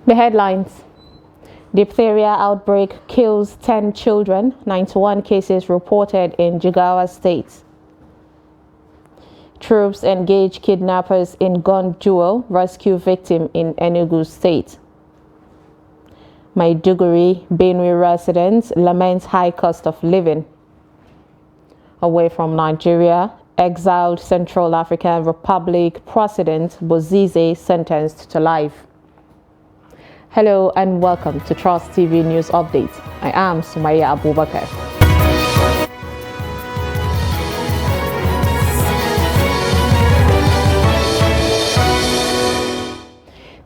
The headlines. Diphtheria outbreak kills 10 children, 91 cases reported in Jigawa State. Troops engage kidnappers in gun duel, rescue victim in Enugu State. Maiduguri, Benue residents lament high cost of living. Away from Nigeria, exiled Central African Republic President Bozize sentenced to life. Hello and welcome to Trust TV News Update. I am Sumaya Abubakar.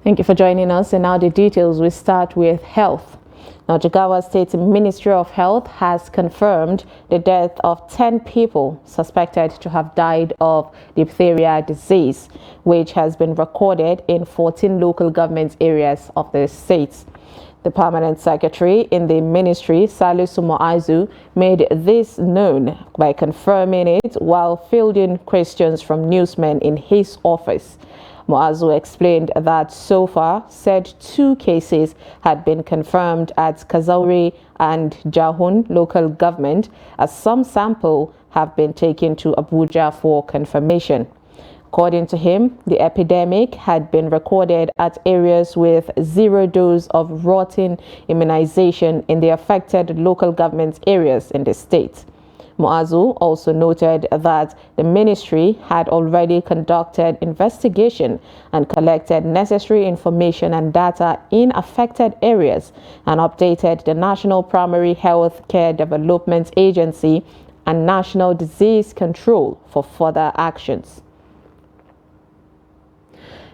Thank you for joining us. And now the details. We start with health. Now, Jigawa State Ministry of Health has confirmed the death of 10 people suspected to have died of diphtheria disease, which has been recorded in 14 local government areas of the state. The permanent secretary in the ministry, Salisu Muazu, made this known by confirming it while fielding questions from newsmen in his office. Muazu explained that so far, said 2 cases had been confirmed at Kazauri and Jahun local government, as some sample have been taken to Abuja for confirmation. According to him, the epidemic had been recorded at areas with 0 dose of routine immunization in the affected local government areas in the state. Muazu also noted that the ministry had already conducted investigation and collected necessary information and data in affected areas and updated the National Primary Health Care Development Agency and National Disease Control for further actions.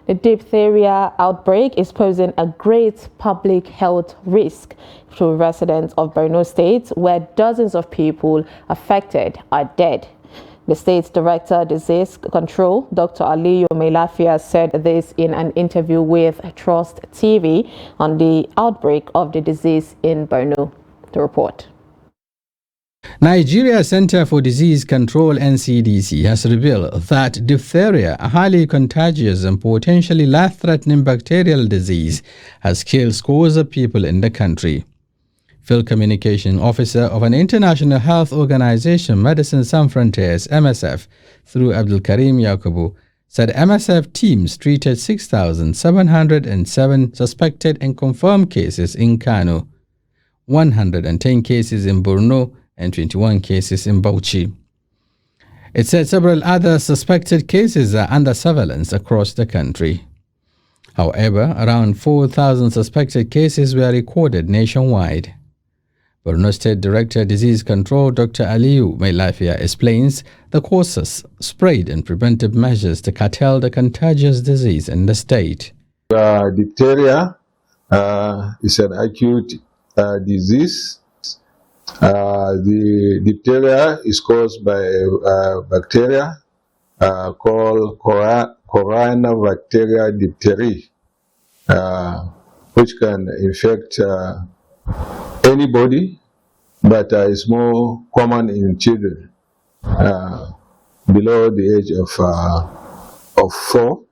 The diphtheria outbreak is posing a great public health risk to residents of Borno State, where dozens of people affected are dead. The state's Director of Disease Control, Dr. Aliyu Mailafia, said this in an interview with Trust TV on the outbreak of the disease in Borno. The report. Nigeria Center for Disease Control (NCDC) has revealed that diphtheria, a highly contagious and potentially life-threatening bacterial disease, has killed scores of people in the country. Field Communication Officer of an international health organization, Medicines Sans Frontières (MSF), through Abdul Karim Yakubu, said MSF teams treated 6,707 suspected and confirmed cases in Kano, 110 cases in Borno, and 21 cases in Bauchi. It said several other suspected cases are under surveillance across the country. However, around 4,000 suspected cases were recorded nationwide. Borno State Director of Disease Control, Dr. Aliyu Mailafia, explains the causes, spread, and preventive measures to curtail the contagious disease in the state. Diphtheria is an acute disease. The diphtheria is caused by a bacteria called Corynebacteria diphtheriae, which can infect anybody, but is more common in children below the age of 4.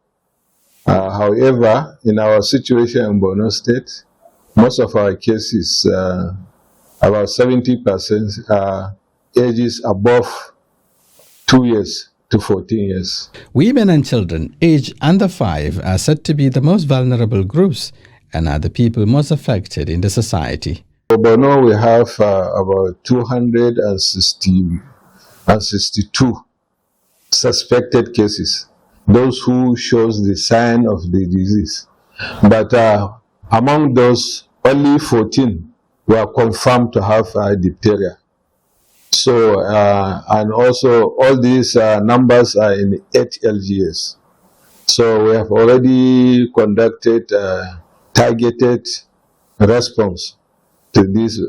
However, in our situation in Borno State, most of our cases, about 70% are ages above 2 years to 14 years. Women and children aged under 5 are said to be the most vulnerable groups and are the people most affected in the society. For Borno, we have about 262 suspected cases, those who shows the sign of the disease. But among those, only 14 were confirmed to have diphtheria. So, and also all these numbers are in 8 LGS. So we have already conducted targeted response to these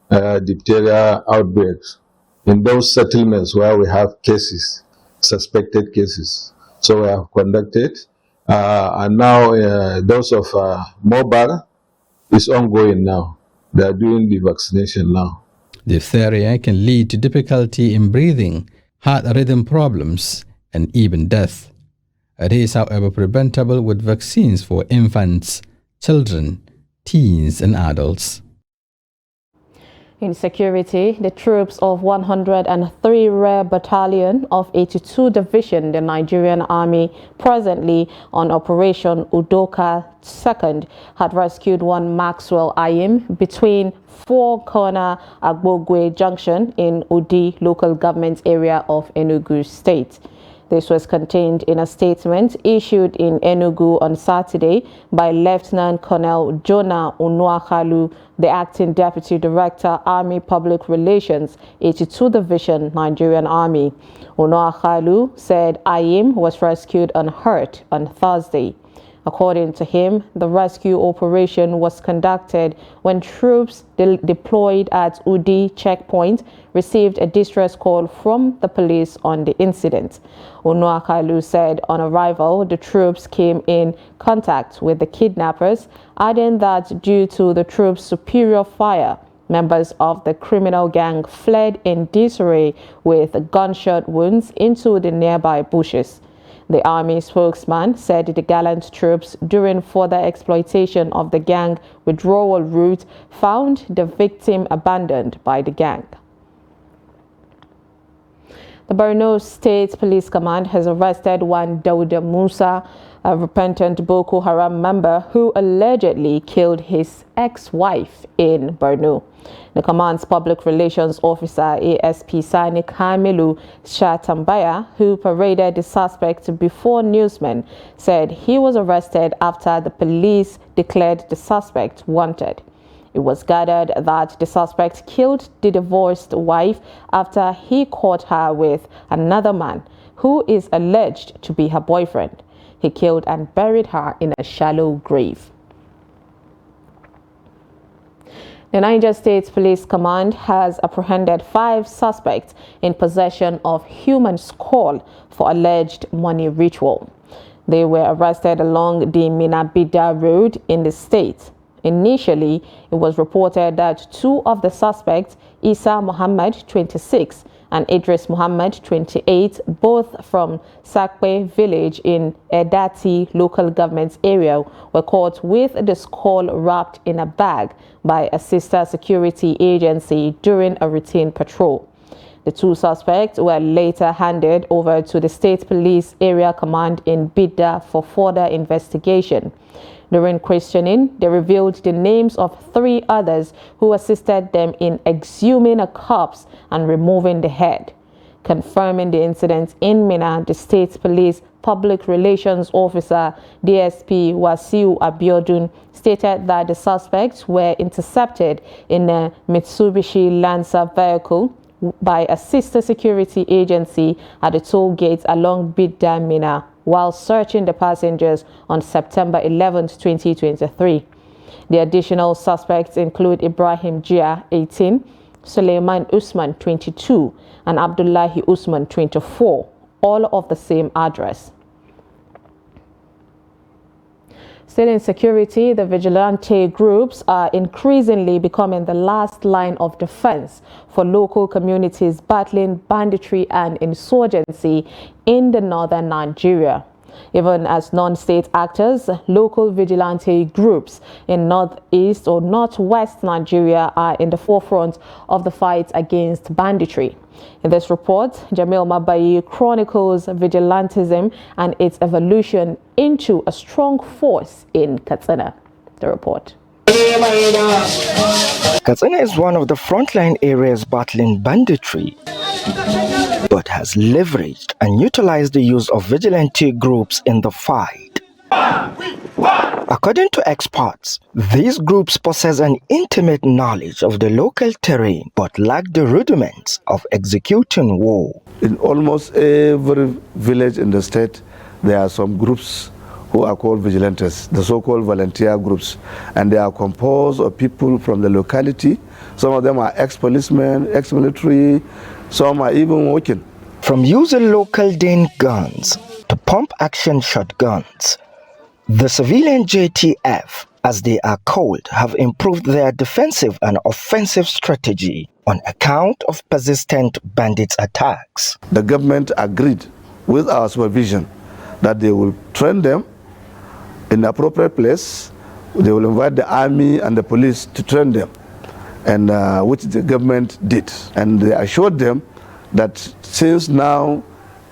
diphtheria outbreaks in those settlements where we have cases, suspected cases. So we have conducted, and now those of Mobile is ongoing now. They are doing the vaccination now. Diphtheria can lead to difficulty in breathing, heart rhythm problems, and even death. It is, however, preventable with vaccines for infants children, teens, and adults. In security, the troops of 103 Rare Battalion of 82 Division, the Nigerian Army, presently on Operation Udoka II, had rescued one Maxwell Ayim between Four Corner Agbogwe Junction in Udi local government area of Enugu State. This was contained in a statement issued in Enugu on Saturday by Lieutenant Colonel Jonah Unuakalu, the Acting Deputy Director, Army Public Relations, 82 Division, Nigerian Army. Unuakalu said Ayim was rescued unhurt on Thursday. According to him, the rescue operation was conducted when troops deployed at Udi checkpoint received a distress call from the police on the incident. Unuakalu said on arrival, the troops came in contact with the kidnappers, adding that due to the troops' superior fire, members of the criminal gang fled in disarray with gunshot wounds into the nearby bushes. The army spokesman said the gallant troops, during further exploitation of the gang withdrawal route, found the victim abandoned by the gang. The Borno State Police Command has arrested one Dauda Musa, a repentant Boko Haram member who allegedly killed his ex-wife in Borno. The command's public relations officer, ASP Sani Kamilu Shatambaya, who paraded the suspect before newsmen, said he was arrested after the police declared the suspect wanted. It was gathered that the suspect killed the divorced wife after he caught her with another man, who is alleged to be her boyfriend. He killed and buried her in a shallow grave. The Niger State Police Command has apprehended 5 suspects in possession of human skull for alleged money ritual. They were arrested along the Minabida Road in the state. Initially, it was reported that 2 of the suspects, Isa Muhammad, 26, and Idris Muhammad, 28, both from Sakwe village in Edati local government area, were caught with the skull wrapped in a bag by a sister security agency during a routine patrol. The 2 suspects were later handed over to the State Police Area Command in Bidda for further investigation. During questioning, they revealed the names of 3 others who assisted them in exhuming a corpse and removing the head. Confirming the incident in Mina, the State Police Public Relations Officer, DSP Wasiu Abiodun, stated that the suspects were intercepted in a Mitsubishi Lancer vehicle by a sister security agency at the toll gate along Bidda Mina while searching the passengers on September 11, 2023. The additional suspects include Ibrahim Jia, 18, Suleiman Usman, 22, and Abdullahi Usman, 24, all of the same address. Still in security, the vigilante groups are increasingly becoming the last line of defense for local communities battling banditry and insurgency in the northern Nigeria. Even as non-state actors, local vigilante groups in northeast or northwest Nigeria are in the forefront of the fight against banditry. In this report, Jamil Mabayi chronicles vigilantism and its evolution into a strong force in Katsina. The report. Katsina is one of the frontline areas battling banditry, but has leveraged and utilized the use of vigilante groups in the fight. According to experts, these groups possess an intimate knowledge of the local terrain but lack the rudiments of executing war. In almost every village in the state, there are some groups who are called vigilantes, the so-called volunteer groups, and they are composed of people from the locality. Some of them are ex-policemen, ex-military, some are even working. From using local Dane guns to pump-action shotguns, the civilian JTF, as they are called, have improved their defensive and offensive strategy on account of persistent bandits' attacks. The government agreed with our supervision that they will train them in the appropriate place They will invite the army and the police to train them, and which the government did. And they assured them that since now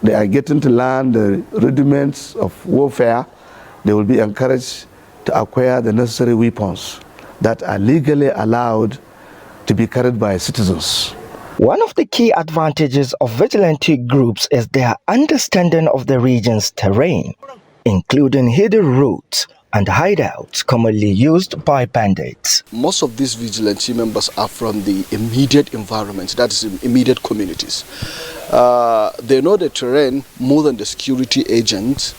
they are getting to learn the rudiments of warfare, they will be encouraged to acquire the necessary weapons that are legally allowed to be carried by citizens. One of the key advantages of vigilante groups is their understanding of the region's terrain, including hidden routes and hideouts commonly used by bandits. Most of these vigilante members are from the immediate environment, that is, immediate communities. They know the terrain more than the security agents,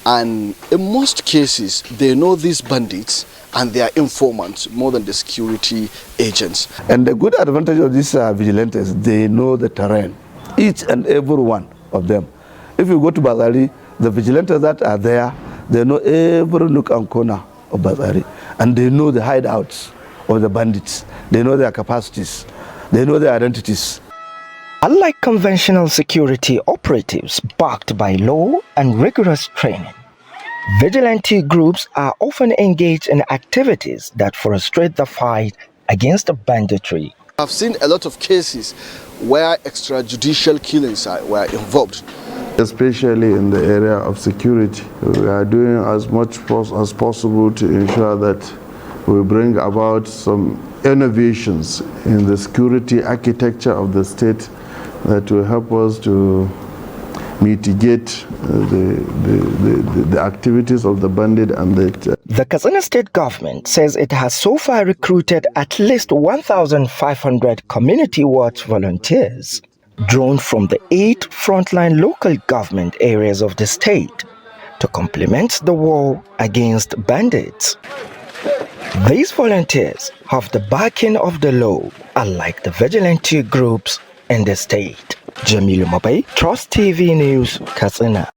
and in most cases, they know these bandits and they are informants more than the security agents. And the good advantage of these vigilantes, they know the terrain, each and every one of them. If you go to Bazari, the vigilantes that are there, they know every nook and corner of Bazari, and they know the hideouts of the bandits. They know their capacities. They know their identities. Unlike conventional security operatives backed by law and rigorous training, vigilante groups are often engaged in activities that frustrate the fight against banditry. I've seen a lot of cases where extrajudicial killings were involved. Especially in the area of security, we are doing as much as possible to ensure that we bring about some innovations in the security architecture of the state that will help us to mitigate the activities of the bandit and The Katsina State government says it has so far recruited at least 1,500 community watch volunteers drawn from the 8 frontline local government areas of the state to complement the war against bandits. These volunteers have the backing of the law, unlike the vigilante groups in the state. Jamilu Mabai, Trust TV News, Katsina.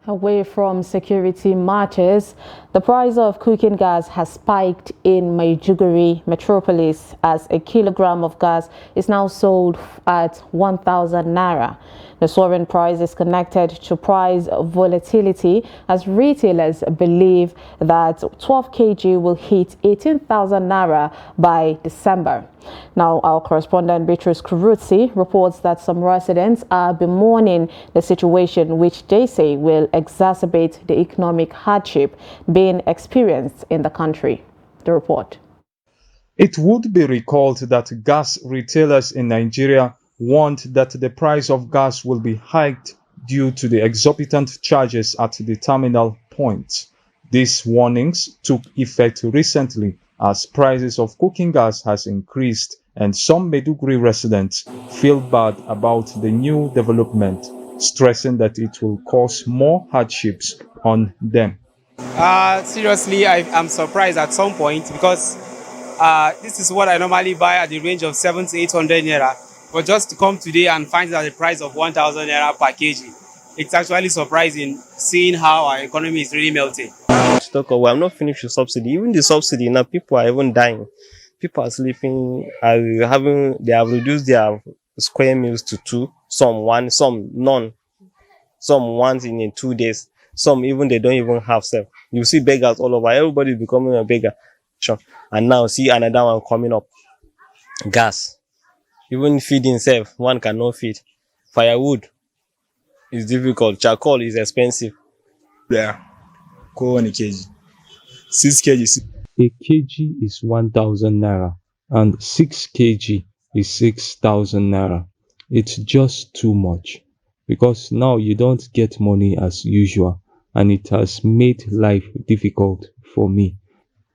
Away from security matters, the price of cooking gas has spiked in Maiduguri metropolis as a kilogram of gas is now sold at 1,000 naira. The soaring price is connected to price volatility as retailers believe that 12 kg will hit 18,000 naira by December. Now, our correspondent Beatrice Kurutsi reports that some residents are bemoaning the situation, which they say will exacerbate the economic hardship being experienced in the country. The report. It would be recalled that gas retailers in Nigeria warned that the price of gas will be hiked due to the exorbitant charges at the terminal points. These warnings took effect recently as prices of cooking gas has increased, and some Maiduguri residents feel bad about the new development, stressing that it will cause more hardships on them. Seriously, I'm surprised at some point because this is what I normally buy at the range of 700 to 800 naira. But just to come today and find that the price of 1,000 naira per kg, it's actually surprising seeing how our economy is really melting. We have not finished the subsidy. Even the subsidy now, people are even dying. People are sleeping. They have reduced their square meals to 2. Some 1, some none. Some once in 2 days. Some even they don't even have self. You see beggars all over. Everybody is becoming a beggar. And now see another one coming up. Gas. Even feeding self, one cannot feed. Firewood is difficult. Charcoal is expensive. Yeah. 6 kg. A kg is 1,000 naira and 6 kg is 6,000 naira. It's just too much because now you don't get money as usual, and it has made life difficult for me.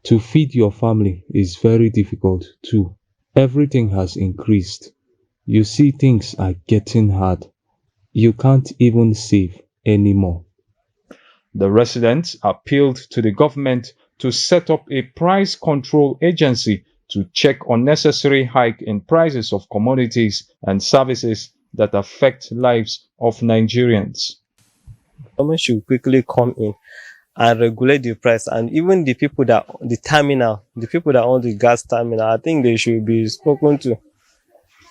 To feed your family is very difficult too. Everything has increased. You see, things are getting hard. You can't even save anymore. The residents appealed to the government to set up a price control agency to check unnecessary hike in prices of commodities and services that affect lives of Nigerians. Government should quickly come in and regulate the price, and even the people that the people that own the gas terminal, I think they should be spoken to.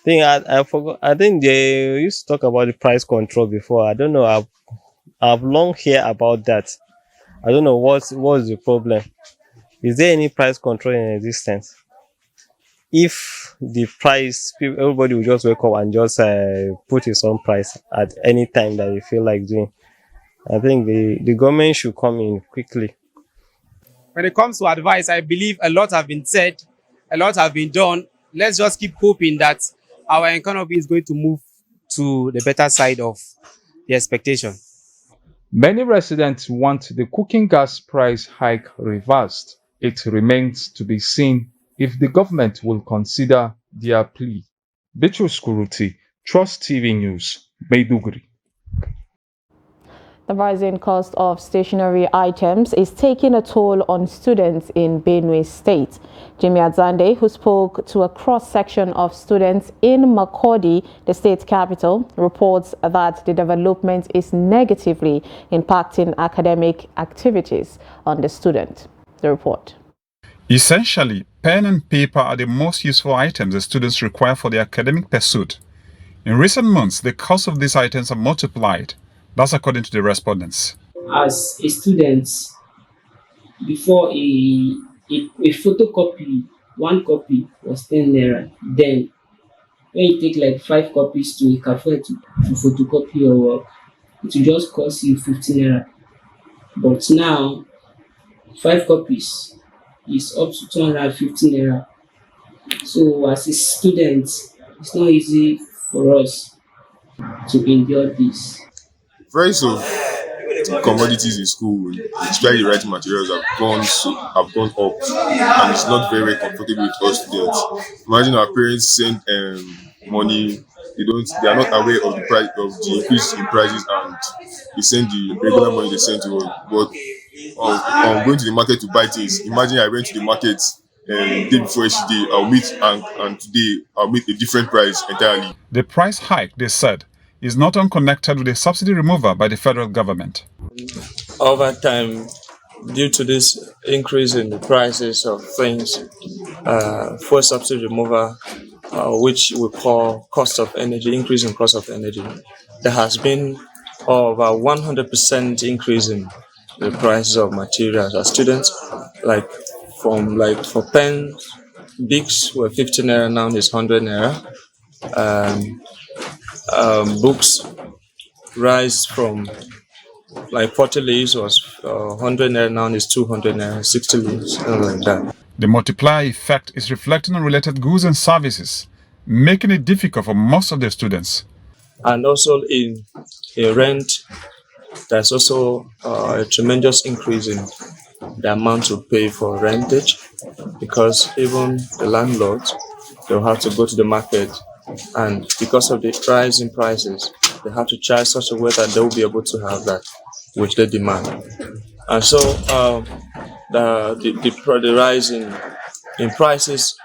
I forgot. I think they used to talk about the price control before. I don't know. I've long heard about that. I don't know what's the problem. Is there any price control in existence? If the price, everybody will just wake up and just put his own price at any time that you feel like doing. I think the government should come in quickly. When it comes to advice, I believe a lot have been said, a lot have been done. Let's just keep hoping that our economy is going to move to the better side of the expectation. Many residents want the cooking gas price hike reversed. It remains to be seen if the government will consider their plea. Bitrus Kuruti, Trust TV News, Maiduguri. The rising cost of stationery items is taking a toll on students in Benue State. Jimmy Azande, who spoke to a cross-section of students in Makurdi, the state capital, reports that the development is negatively impacting academic activities on the student. The report. Essentially, pen and paper are the most useful items the students require for their academic pursuit. In recent months, the cost of these items have multiplied. That's according to the respondents. As a student, before a photocopy, one copy was 10 naira. Then, when you take like 5 copies to a cafe to photocopy your work, it will just cost you 15 naira. But now, 5 copies is up to 250 naira. So, as a student, it's not easy for us to endure this. Price of commodities in school, especially the writing materials, have gone up, and it's not very comfortable with us students. Imagine our parents send money; they are not aware of the price of the increase in prices, and they send the regular money they send to us. But on going to the market to buy things, imagine I went to the market day before yesterday, and today I'll meet a different price entirely. The price hike, they said, is not unconnected with the subsidy removal by the federal government. Over time, due to this increase in the prices of things, fuel subsidy removal, which we call cost of energy, increase in cost of energy, there has been over 100% increase in the prices of materials. As students, for pens, bics were 50 naira, now is 100 naira. Books rise from 40 leaves was 100 naira, now is 200 naira, 60 leaves, something like that. The multiplier effect is reflecting on related goods and services, making it difficult for most of the students. And also in rent, there's also a tremendous increase in the amount to pay for rentage, because even the landlords, they'll have to go to the market, and because of the rise in prices, they have to charge such a way that they will be able to have that which they demand. And so the rise in prices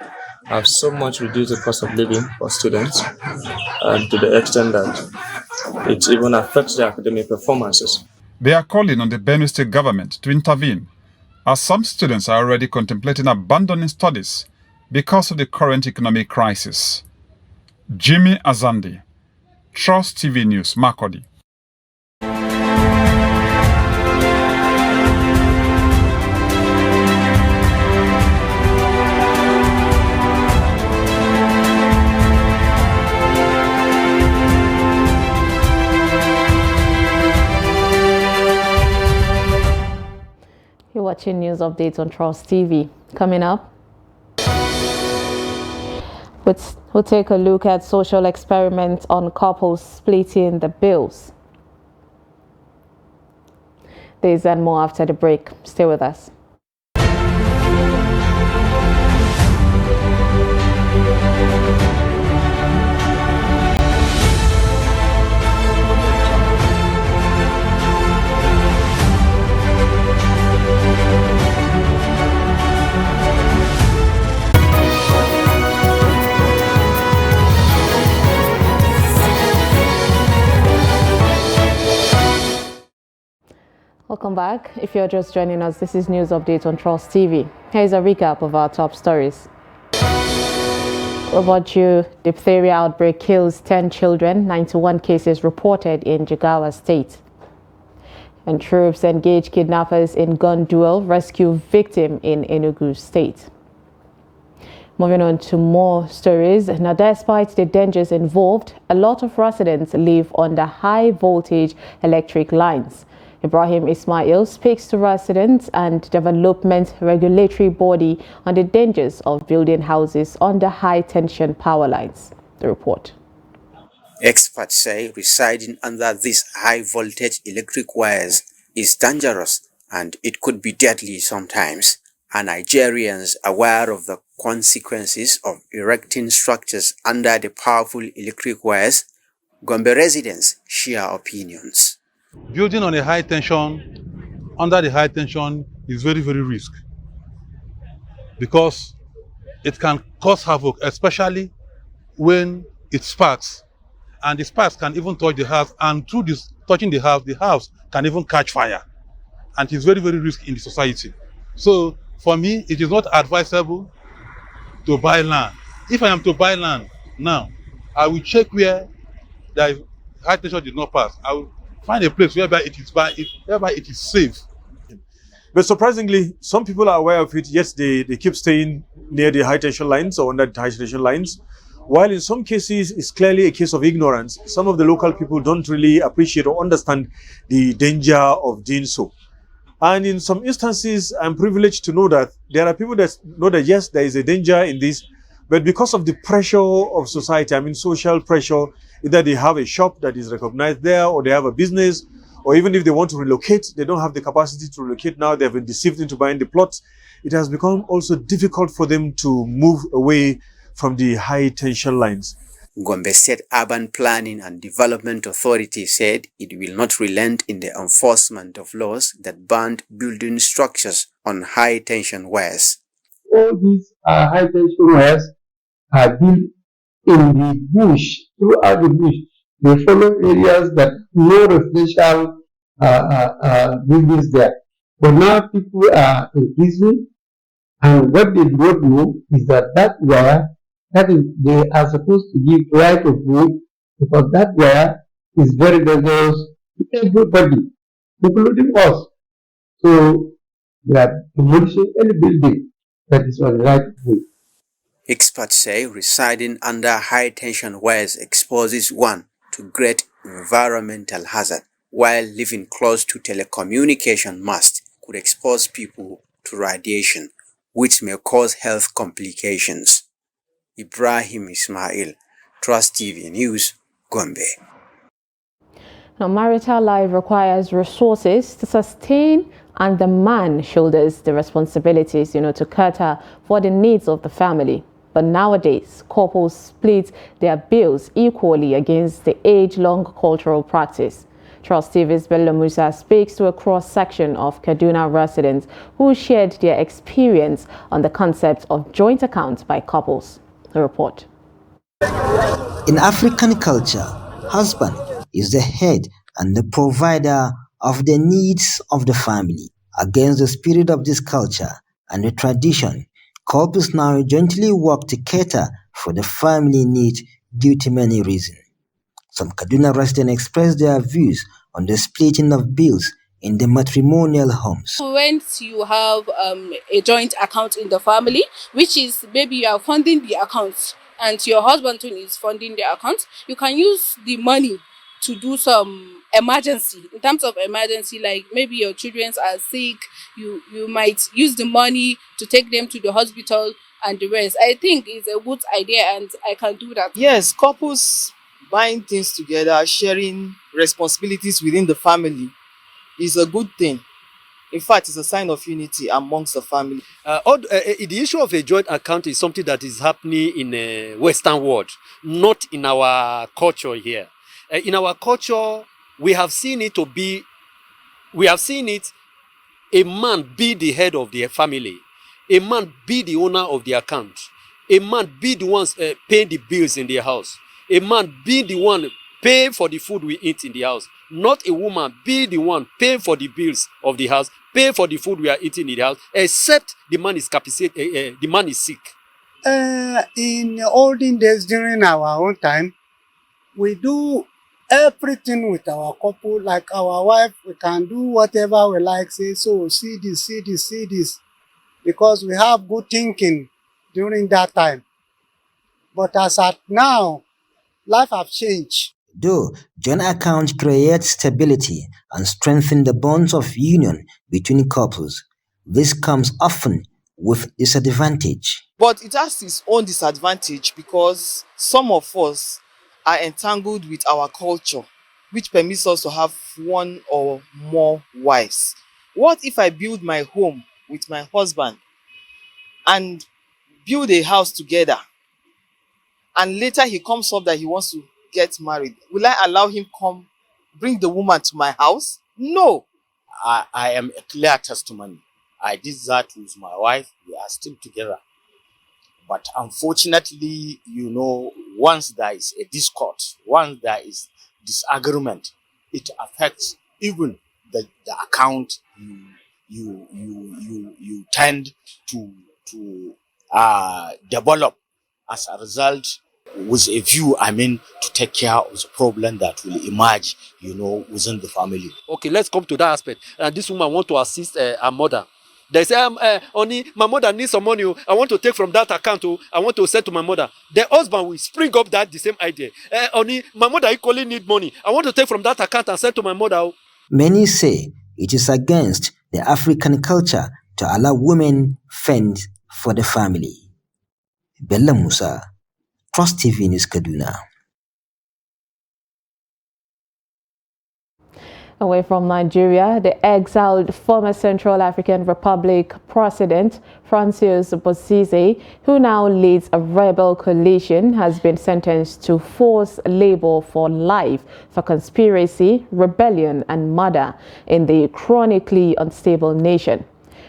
have so much reduced the cost of living for students, and to the extent that it even affects their academic performances. They are calling on the Benue State government to intervene, as some students are already contemplating abandoning studies because of the current economic crisis. Jimmy Azande, Trust TV News, Makurdi. You're watching news updates on Trust TV. Coming up, we'll take a look at social experiments on couples splitting the bills. There's and more after the break. Stay with us. Welcome back. If you're just joining us, this is News Update on Trust TV. Here's a recap of our top stories. Oboju diphtheria outbreak kills 10 children, 91 cases reported in Jigawa State. And troops engage kidnappers in gun duel, rescue victim in Enugu State. Moving on to more stories. Now, despite the dangers involved, a lot of residents live under high voltage electric lines. Ibrahim Ismail speaks to residents and development regulatory body on the dangers of building houses under high tension power lines. The report. Experts say residing under these high voltage electric wires is dangerous and it could be deadly sometimes. Are Nigerians aware of the consequences of erecting structures under the powerful electric wires? Gombe residents share opinions. Building on a high tension, under the high tension, is very, very risky because it can cause havoc, especially when it sparks. And the sparks can even touch the house, and through this touching the house can even catch fire. And it's very, very risky in the society. So for me, it is not advisable to buy land. If I am to buy land now, I will check where the high tension did not pass. I will find a place whereby it is safe. But surprisingly, some people are aware of it, yet they keep staying near the high tension lines or under the high tension lines. While in some cases, it's clearly a case of ignorance. Some of the local people don't really appreciate or understand the danger of doing so. And in some instances, I'm privileged to know that there are people that know that yes, there is a danger in this, but because of the pressure of society, I mean social pressure, either they have a shop that is recognized there, or they have a business, or even if they want to relocate, they don't have the capacity to relocate now, they've been deceived into buying the plots. It has become also difficult for them to move away from the high tension lines. Gombe State Urban Planning and Development Authority said it will not relent in the enforcement of laws that banned building structures on high tension wires. All these high tension wires are built in the bush, throughout the bush. They follow areas that no residential buildings there. But now people are increasing, and what they do not know is that wire, that is, they are supposed to give right of way, because that wire is very dangerous to everybody, including us. So they are demolishing any building that is on the right of way. Experts say residing under high tension wires exposes one to great environmental hazard, while living close to telecommunication masts could expose people to radiation, which may cause health complications. Ibrahim Ismail, Trust TV News, Gombe. Now, marital life requires resources to sustain, and the man shoulders the responsibilities, to cater for the needs of the family. But nowadays, couples split their bills equally against the age-long cultural practice. Trust TV's Bello Musa speaks to a cross-section of Kaduna residents who shared their experience on the concept of joint accounts by couples. The report. In African culture, husband is the head and the provider of the needs of the family. Against the spirit of this culture and the tradition, couples now jointly work to cater for the family needs due to many reasons. Some Kaduna residents expressed their views on the splitting of bills in the matrimonial homes. Once you have a joint account in the family, which is maybe you are funding the account and your husband too is funding the account, you can use the money to do some emergency. In terms of emergency, like maybe your children are sick, you might use the money to take them to the hospital and the rest. I think it's a good idea and I can do that. Yes, couples buying things together, sharing responsibilities within the family is a good thing. In fact, it's a sign of unity amongst the family. The issue of a joint account is something that is happening in the Western world, not in our culture here. In our culture, we have seen it a man be the head of the family, a man be the owner of the account, a man be the ones paying the bills in the house, a man be the one paying for the food we eat in the house. not a woman be the one paying for the bills of the house, pay for the food we are eating in the house, except the man is capacitated, the man is sick. In olden days, during our own time, we do everything with our couple. Like our wife, we can do whatever we like, say, so see this, see this, see this, because we have good thinking during that time. But as at now, life has changed. Though joint account creates stability and strengthens the bonds of union between couples, this comes often with disadvantage. But it has its own disadvantage because some of us are entangled with our culture, which permits us to have one or more wives. What if I build my home with my husband and build a house together, and later he comes up that he wants to get married? Will I allow him come bring the woman to my house? No. I am a clear testimony. I did that with my wife. We are still together. But unfortunately, you know, once there is a discord, once there is disagreement, it affects even the account you tend to develop as a result, with a view, to take care of the problem that will emerge, within the family. Okay, let's come to that aspect. And this woman want to assist her mother. They say, only my mother needs some money. I want to take from that account. I want to send to my mother. The husband will spring up the same idea. Only my mother equally need money. I want to take from that account and send to my mother. Many say it is against the African culture to allow women fend for the family. Bella Musa, Cross TV News, Kaduna. Away from Nigeria, the exiled former Central African Republic President Francois Bozize, who now leads a rebel coalition, has been sentenced to forced labor for life for conspiracy, rebellion and murder in the chronically unstable nation.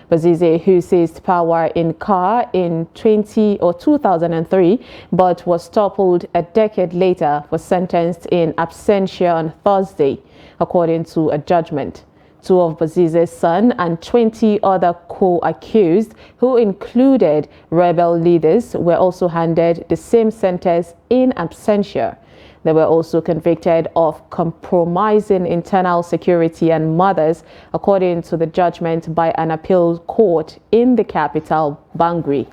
Bozize, who seized power in Car in 2003 but was toppled a decade later, was sentenced in absentia on Thursday, according to a judgment. Two of Bozize's sons and 20 other co-accused, who included rebel leaders, were also handed the same sentence in absentia. They were also convicted of compromising internal security and murders, according to the judgment by an appeal court in the capital, Bangui.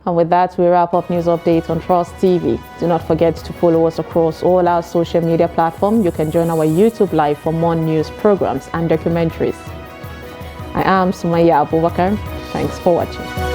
And with that, we wrap up news update on Trust TV. Do not forget to follow us across all our social media platforms. You can join our YouTube Live for more news programs and documentaries. I am Sumaya Abubakar. Thanks for watching.